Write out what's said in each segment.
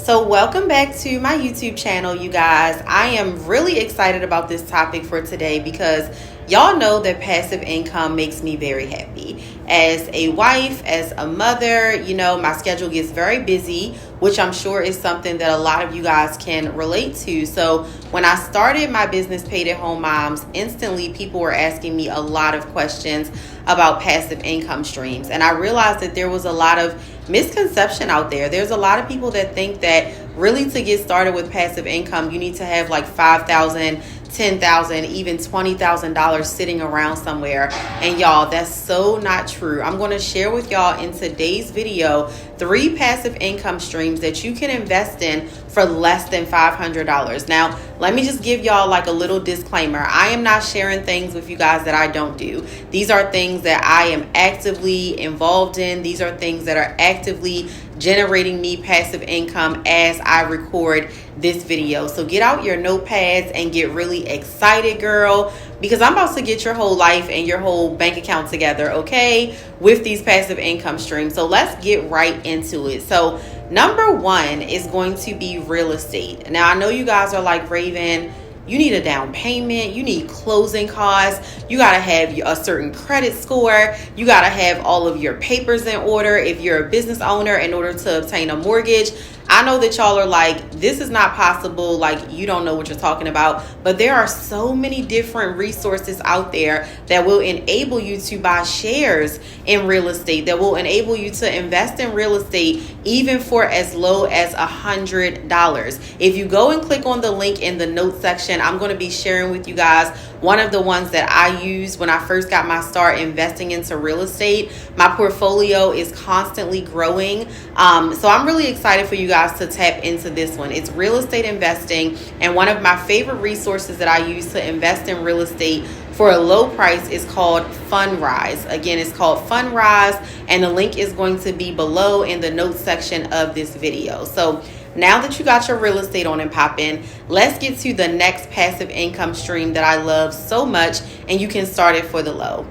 So welcome back to my YouTube channel, you guys. I am really excited about this topic for today because y'all know that passive income makes me very happy. As a wife, as a mother, my schedule gets very busy, which I'm sure is something that a lot of you guys can relate to. So when I started my business, Paid at Home Moms, instantly people were asking me a lot of questions about passive income streams. And I realized that there was a lot of misconception out there. There's a lot of people that think that really to get started with passive income, you need to have like $5,000, $10,000, even $20,000 sitting around somewhere. And y'all, that's so not true. I'm going to share with y'all in today's video 3 passive income streams that you can invest in for less than $500. Now, let me just give y'all like a little disclaimer. I am not sharing things with you guys that I don't do. These are things that I am actively involved in. These are things that are actively generating me passive income as I record this video. So get out your notepads and get really excited, girl, because I'm about to get your whole life and your whole bank account together, okay, with these passive income streams. So let's get right into it. So number 1 is going to be real estate. Now, I know you guys are like, Raven, you need a down payment, you need closing costs, you got to have a certain credit score, you got to have all of your papers in order if you're a business owner in order to obtain a mortgage. I know that y'all are like, this is not possible, like you don't know what you're talking about, but there are so many different resources out there that will enable you to buy shares in real estate, that will enable you to invest in real estate even for as low as $100. If you go and click on the link in the notes section, I'm going to be sharing with you guys one of the ones that I used when I first got my start investing into real estate. My portfolio is constantly growing. So I'm really excited for you guys to tap into this one. It's real estate investing, and one of my favorite resources that I use to invest in real estate for a low price is called Fundrise. Again, it's called Fundrise, and the link is going to be below in the notes section of this video. So now that you got your real estate on and popping, let's get to the next passive income stream that I love so much, and you can start it for the low.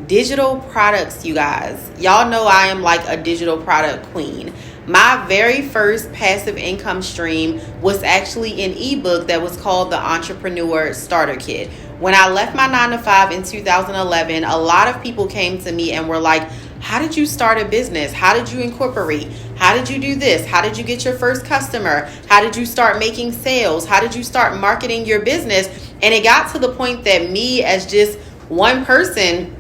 Digital products, you guys. Y'all know I am like a digital product queen. My very first passive income stream was actually an ebook that was called the Entrepreneur Starter Kit. When I left my 9-to-5 in 2011, a lot of people came to me and were like, how did you start a business? How did you incorporate? How did you do this? How did you get your first customer? How did you start making sales? How did you start marketing your business? And it got to the point that me as just one person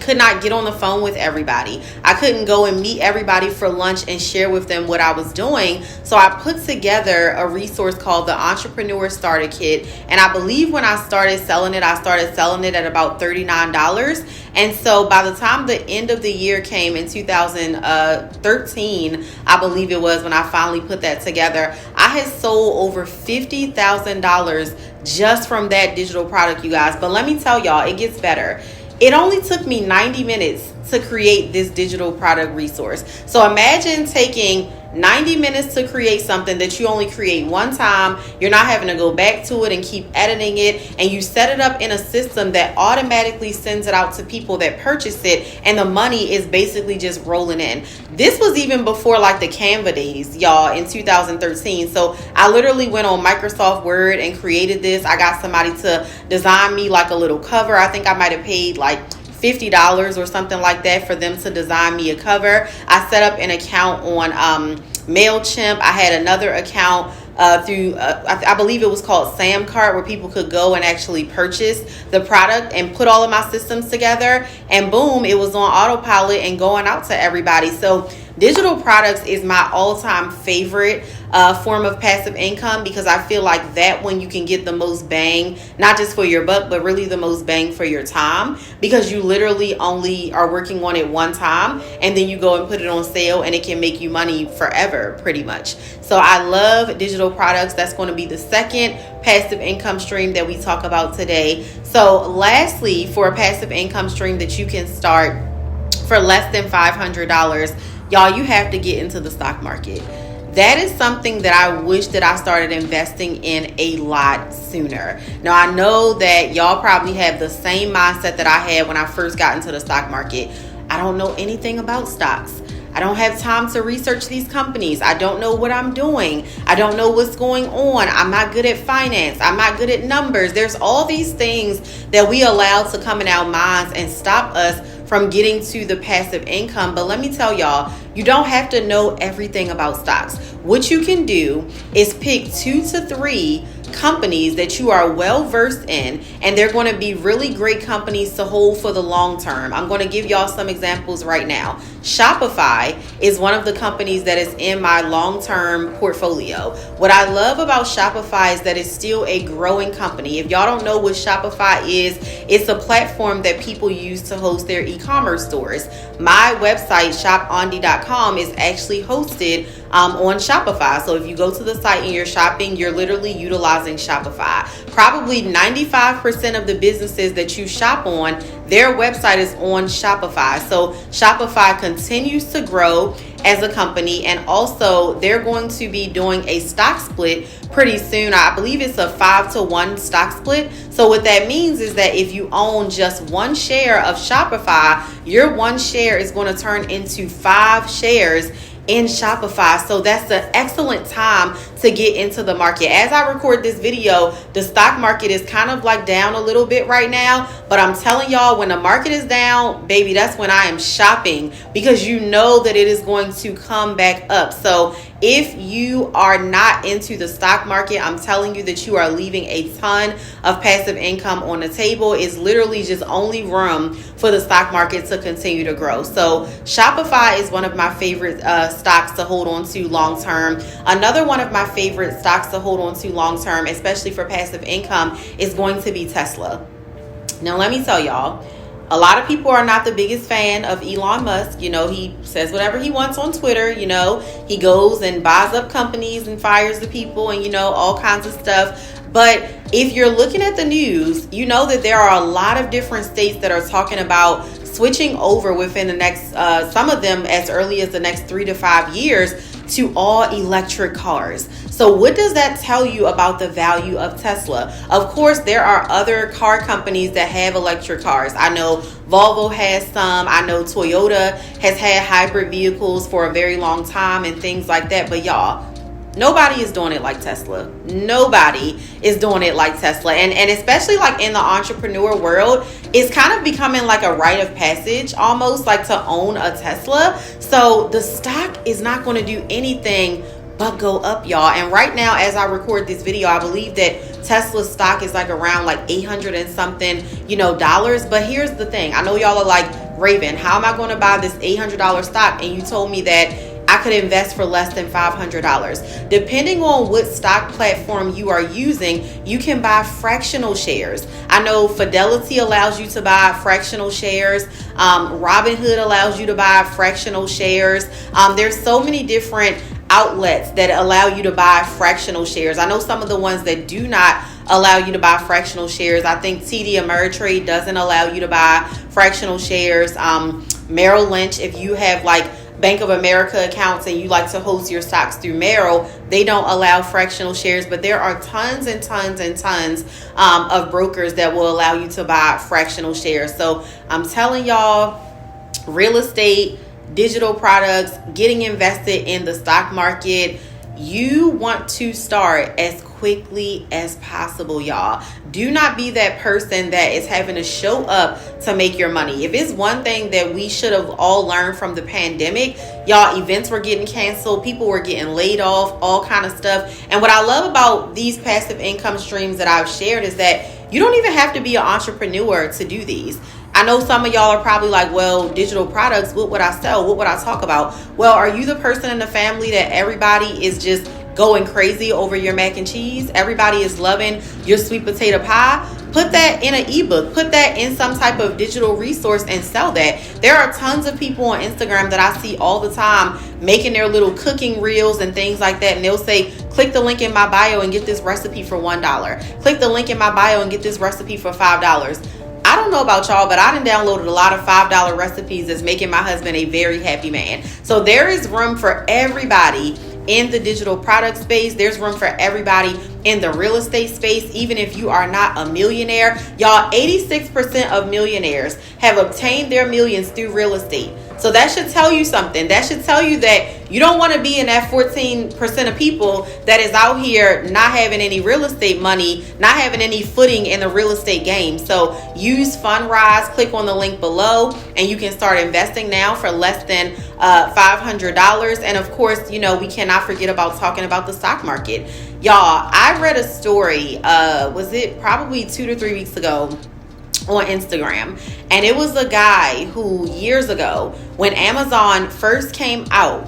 could not get on the phone with everybody. I couldn't go and meet everybody for lunch and share with them what I was doing. So I put together a resource called the Entrepreneur Starter Kit. And I believe when I started selling it at about $39. And so by the time the end of the year came in 2013, I believe it was when I finally put that together, I had sold over $50,000 just from that digital product, you guys. But let me tell y'all, it gets better. It only took me 90 minutes to create this digital product resource. So imagine taking 90 minutes to create something that you only create one time. You're not having to go back to it and keep editing it. And you set it up in a system that automatically sends it out to people that purchase it. And the money is basically just rolling in. This was even before like the Canva days, y'all, in 2013. So I literally went on Microsoft Word and created this. I got somebody to design me like a little cover. I think I might have paid like $50 or something like that for them to design me a cover. I set up an account on MailChimp. I had another account through I believe it was called Samcart, where people could go and actually purchase the product and put all of my systems together, and boom, it was on autopilot and going out to everybody. So digital products is my all-time favorite form of passive income, because I feel like that one you can get the most bang, not just for your buck, but really the most bang for your time, because you literally only are working on it one time and then you go and put it on sale and it can make you money forever pretty much. So I love digital products. That's going to be the second passive income stream that we talk about today. So lastly, for a passive income stream that you can start for less than $500, y'all, you have to get into the stock market. That is something that I wish that I started investing in a lot sooner. Now, I know that y'all probably have the same mindset that I had when I first got into the stock market. I don't know anything about stocks. I don't have time to research these companies. I don't know what I'm doing. I don't know what's going on. I'm not good at finance. I'm not good at numbers. There's all these things that we allow to come in our minds and stop us from getting to the passive income. But let me tell y'all, you don't have to know everything about stocks. What you can do is pick 2 to 3 companies that you are well versed in, and they're going to be really great companies to hold for the long term. I'm going to give y'all some examples right now. Shopify is one of the companies that is in my long-term portfolio. What I love about Shopify is that it's still a growing company. If y'all don't know what Shopify is, it's a platform that people use to host their e-commerce stores. My website, shopondi.com, is actually hosted on Shopify. So if you go to the site and you're shopping, you're literally utilizing Shopify. Probably 95% of the businesses that you shop on, their website is on Shopify. So Shopify continues to grow as a company, and also they're going to be doing a stock split pretty soon. I believe it's a 5-to-1 stock split. So what that means is that if you own just 1 share of Shopify, your 1 share is going to turn into 5 shares in Shopify. So that's an excellent time to get into the market. As I record this video, the stock market is kind of like down a little bit right now, but I'm telling y'all, when the market is down, baby, that's when I am shopping, because you know that it is going to come back up. So if you are not into the stock market, I'm telling you that you are leaving a ton of passive income on the table. It's literally just only room for the stock market to continue to grow. So Shopify is one of my favorite stocks to hold on to long term. Another one of my favorite stocks to hold on to long term, especially for passive income, is going to be Tesla. Now, let me tell y'all, a lot of people are not the biggest fan of Elon Musk. You know, he says whatever he wants on Twitter. You know, he goes and buys up companies and fires the people and, you know, all kinds of stuff. But if you're looking at the news, you know that there are a lot of different states that are talking about switching over within the next, some of them as early as the next 3 to 5 years, to all electric cars. So what does that tell you about the value of Tesla? Of course, there are other car companies that have electric cars. I know Volvo has some. I know Toyota has had hybrid vehicles for a very long time and things like that. But y'all, nobody is doing it like Tesla. Nobody is doing it like Tesla. And especially like in the entrepreneur world, it's kind of becoming like a rite of passage, almost like to own a Tesla. So the stock is not going to do anything but go up, y'all. And right now, as I record this video, I believe that Tesla's stock is like around like 800 and something, dollars. But here's the thing. I know y'all are like, Raven, how am I going to buy this $800 stock? And you told me that I could invest for less than $500. Depending on what stock platform you are using, you can buy fractional shares. I know Fidelity allows you to buy fractional shares. Robinhood allows you to buy fractional shares. There's so many different outlets that allow you to buy fractional shares. I know some of the ones that do not allow you to buy fractional shares. I think TD Ameritrade doesn't allow you to buy fractional shares. Merrill Lynch, if you have like Bank of America accounts and you like to host your stocks through Merrill, they don't allow fractional shares. But there are tons and tons and tons of brokers that will allow you to buy fractional shares. So I'm telling y'all, real estate, digital products, getting invested in the stock market, you want to start as quickly as possible, y'all. Do not be that person that is having to show up to make your money. If it's one thing that we should have all learned from the pandemic, y'all, events were getting canceled, people were getting laid off, all kind of stuff. And what I love about these passive income streams that I've shared is that you don't even have to be an entrepreneur to do these. I know some of y'all are probably like, well, digital products, what would I sell? What would I talk about? Well, are you the person in the family that everybody is just going crazy over your mac and cheese? Everybody is loving your sweet potato pie? Put that in an ebook. Put that in some type of digital resource and sell that. There are tons of people on Instagram that I see all the time making their little cooking reels and things like that. And they'll say, click the link in my bio and get this recipe for $1. Click the link in my bio and get this recipe for $5. I don't know about y'all, but I done downloaded a lot of $5 recipes that's making my husband a very happy man. So there is room for everybody in the digital product space. There's room for everybody in the real estate space, even if you are not a millionaire. Y'all, 86% of millionaires have obtained their millions through real estate. So that should tell you something. That should tell you that you don't want to be in that 14% of people that is out here not having any real estate money, not having any footing in the real estate game. So use Fundrise, click on the link below, and you can start investing now for less than $500. And of course, you know, we cannot forget about talking about the stock market. Y'all, I read a story, was it probably 2 to 3 weeks ago, on Instagram, and it was a guy who years ago, when Amazon first came out,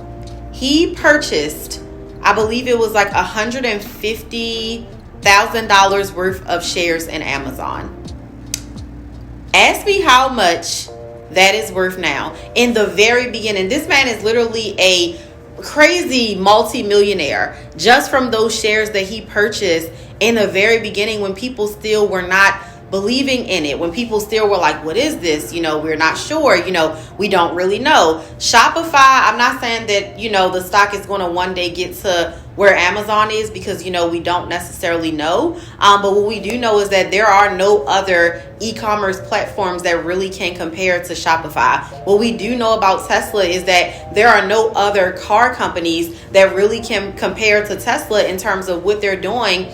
he purchased, I believe it was like $150,000 worth of shares in Amazon. Ask me how much that is worth now. In the very beginning, this man is literally a crazy multi-millionaire just from those shares that he purchased in the very beginning, when people still were not believing in it, when people still were like, what is this? You know, we're not sure. You know, we don't really know. Shopify, I'm not saying that, you know, the stock is going to one day get to where Amazon is, because, you know, we don't necessarily know. But what we do know is that there are no other e-commerce platforms that really can compare to Shopify. What we do know about Tesla is that there are no other car companies that really can compare to Tesla in terms of what they're doing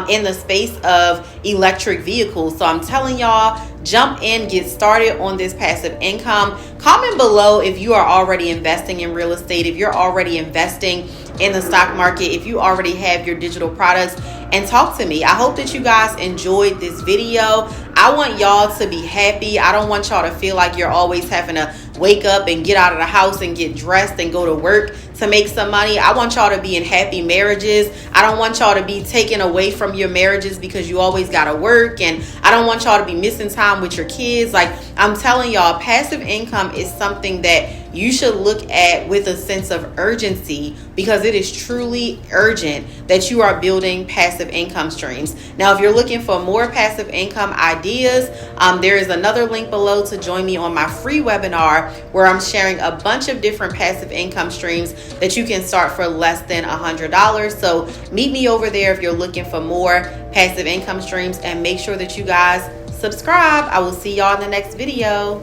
in the space of electric vehicles. So I'm telling y'all, jump in, get started on this passive income. Comment below if you are already investing in real estate, if you're already investing in the stock market, if you already have your digital products, and talk to me. I hope that you guys enjoyed this video. I want y'all to be happy. I don't want y'all to feel like you're always having to wake up and get out of the house and get dressed and go to work to make some money. I want y'all to be in happy marriages. I don't want y'all to be taken away from your marriages because you always got to work. And I don't want y'all to be missing time with your kids. Like, I'm telling y'all, passive income is something that you should look at with a sense of urgency, because it is truly urgent that you are building passive income streams. Now, if you're looking for more passive income ideas, there is another link below to join me on my free webinar where I'm sharing a bunch of different passive income streams that you can start for less than $100. So meet me over there if you're looking for more passive income streams, and make sure that you guys subscribe. I will see y'all in the next video.